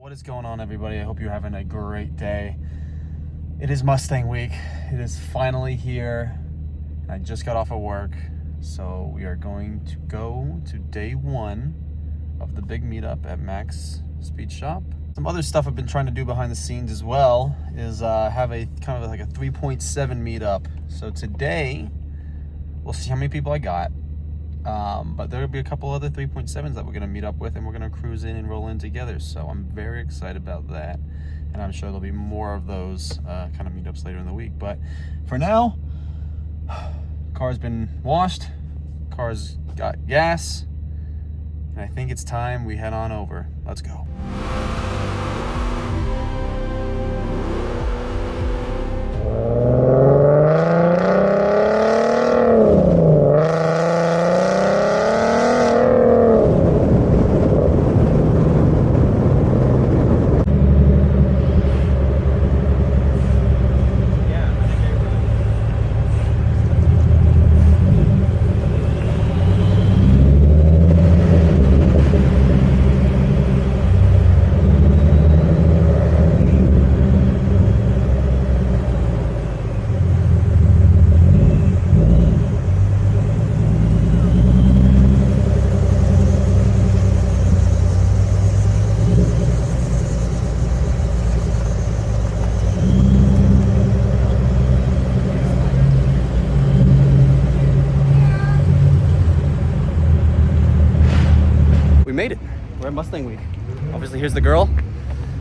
What is going on, everybody? I hope you're having a great day. It is Mustang week. It is finally here. I just got off of work, so we are going to go to day one of the big meetup at Mach's Speed Shop. Some other stuff I've been trying to do behind the scenes as well is have a kind of like a 3.7 meetup. So today, we'll see how many people I got. But there'll be a couple other 3.7s that we're going to meet up with, and we're going to cruise in and roll in together. So I'm very excited about that, and I'm sure there'll be more of those kind of meetups later in the week. But for now, car's been washed, car's got gas, and I think it's time we head on over. Let's go. Made it. We're at Mustang week. Obviously, here's the girl.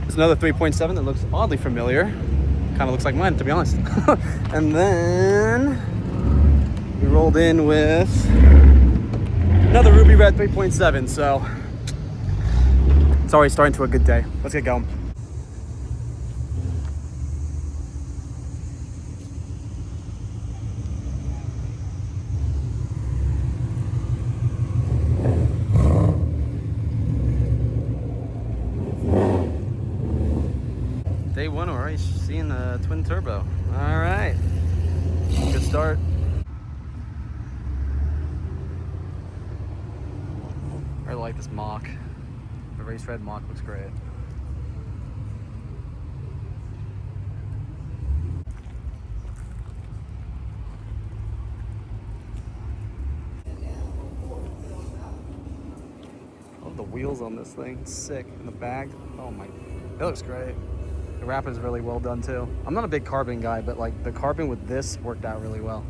There's another 3.7 that looks oddly familiar. Kind of looks like mine, to be honest. And then we rolled in with another ruby red 3.7. So it's already starting to a good day. Let's get going. Day one, we're already seeing the twin turbo. All right, good start. I really like this Mach. The race red Mach looks great. Love the wheels on this thing. It's sick. And the bag. Oh my, it looks great. The wrap is really well done too. I'm not a big carbon guy, but like the carbon with this worked out really well.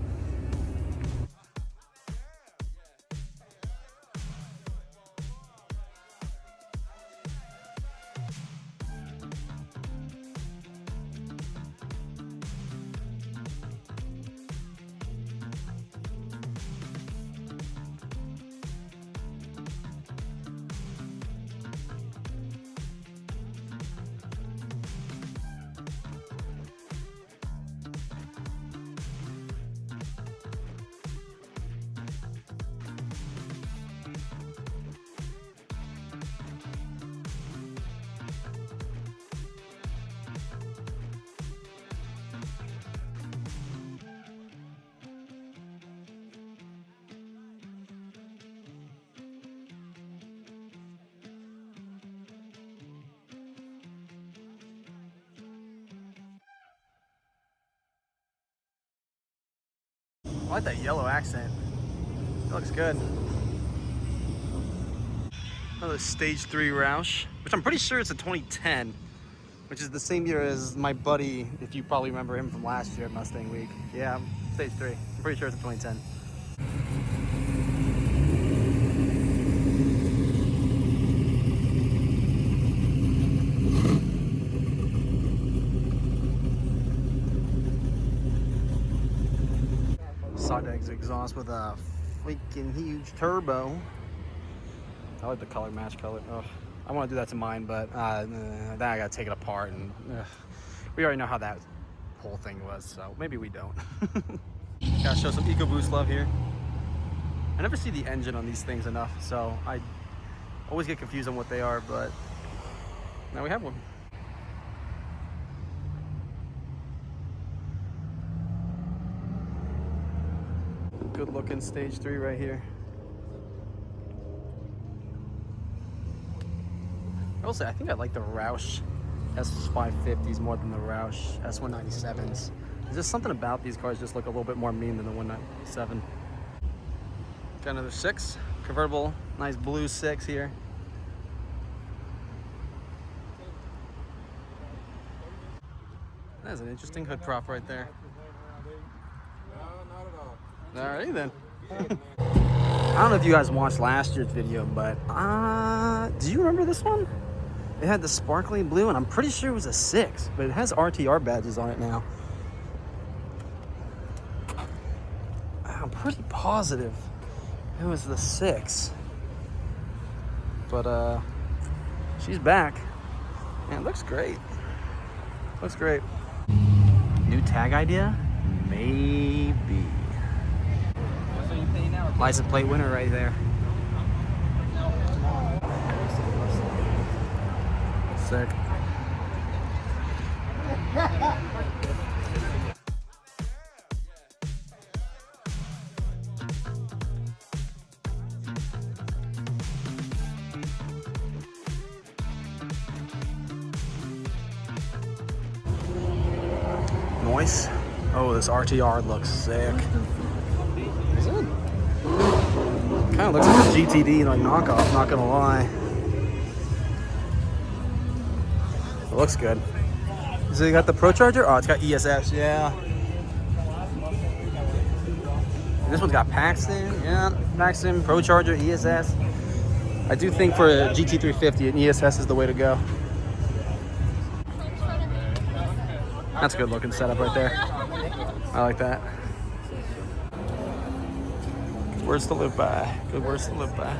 I like that yellow accent. It looks good. Another stage 3 Roush, which I'm pretty sure it's a 2010, which is the same year as my buddy, if you probably remember him from last year at Mustang Week. Yeah, stage 3. I'm pretty sure it's a 2010. Side exhaust with a freaking huge turbo. I like the color match color. Ugh. I want to do that to mine, but then I gotta take it apart, and we already know how that whole thing was, so maybe we don't. Gotta show some Ecoboost love here. I never see the engine on these things enough, so I always get confused on what they are, but now we have one. Good looking stage 3 right here. I will say, I think I like the Roush S550s more than the Roush S197s. There's just something about these cars just look a little bit more mean than the 197. Got another 6, convertible, nice blue 6 here. That's an interesting hood prop right there. Alrighty then. I don't know if you guys watched last year's video, but do you remember this one? It had the sparkly blue, and I'm pretty sure it was a 6, but it has RTR badges on it now. I'm pretty positive it was the 6. But she's back, and it looks great. Looks great. New tag idea? Maybe. License plate winner right there. Sick. Nice. Oh, this RTR looks sick. Is it? Kind of looks like a GTD like knockoff, not gonna lie. It looks good. So you got the ProCharger? Oh, it's got ESS, yeah. And this one's got Paxton, yeah. Paxton, ProCharger, ESS. I do think for a GT350, an ESS is the way to go. That's a good looking setup right there. I like that. Good words to live by. Good words to live by.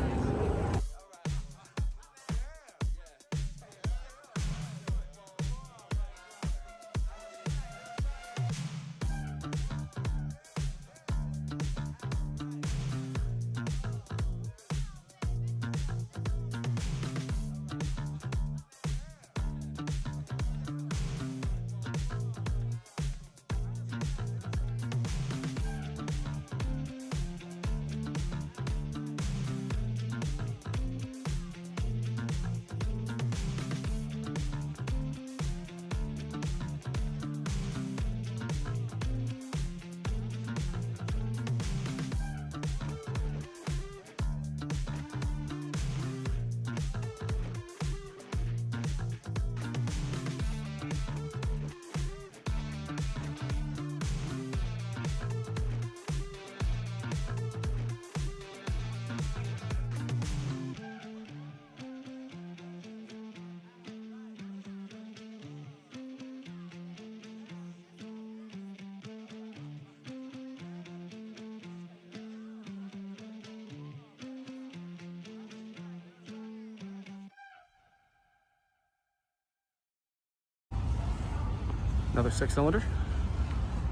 Another 6-cylinder.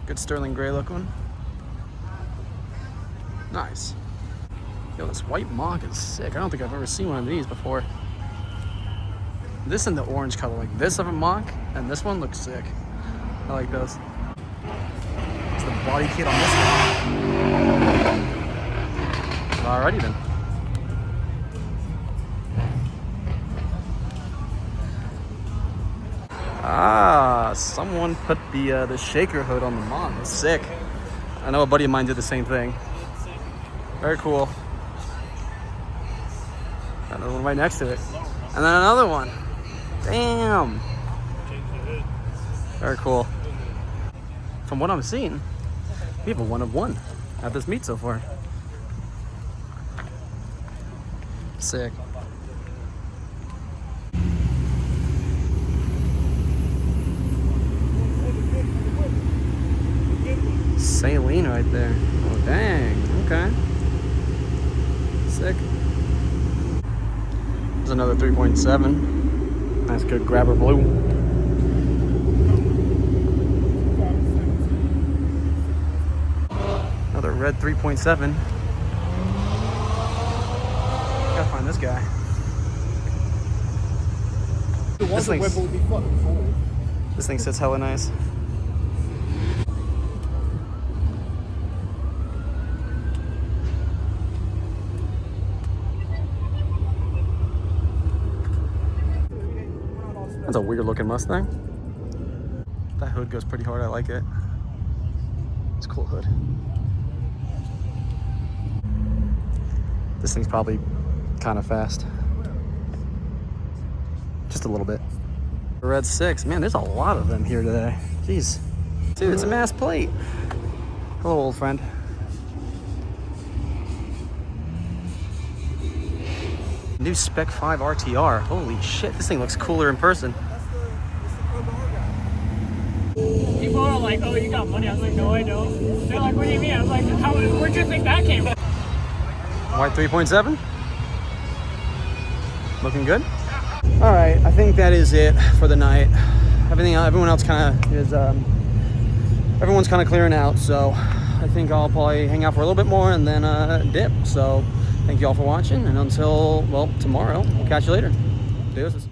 Good sterling gray look one. Nice. Yo, this white Mach is sick. I don't think I've ever seen one of these before. This in the orange color, like this of a Mach, and this one looks sick. I like those. It's the body kit on this one. Alrighty then. Ah, someone put the shaker hood on the Mach. That's sick. I know a buddy of mine did the same thing. Very cool. Another one right next to it. And then another one. Damn. Very cool. From what I'm seeing, we have a 1 of 1 at this meet so far. Sick. Saline right there. Oh, dang. Okay. Sick. There's another 3.7. Nice, good grabber blue. Another red 3.7. Gotta find this guy. This thing sits hella nice. That's a weird looking Mustang. That hood goes pretty hard, I like it. It's a cool hood. This thing's probably kind of fast. Just a little bit. Red 6, man, there's a lot of them here today. Jeez. Dude, it's a mass plate. Hello, old friend. New Spec 5 RTR. Holy shit, this thing looks cooler in person. People are like, oh, you got money. I was like, no, I don't. They're like, what do you mean? I was like, where'd you think that came from? White 3.7. Looking good. All right, I think that is it for the night. Everyone else kind of is, everyone's kind of clearing out. So I think I'll probably hang out for a little bit more and then dip. So thank you all for watching. And until, well, tomorrow, we'll catch you later. Deuces.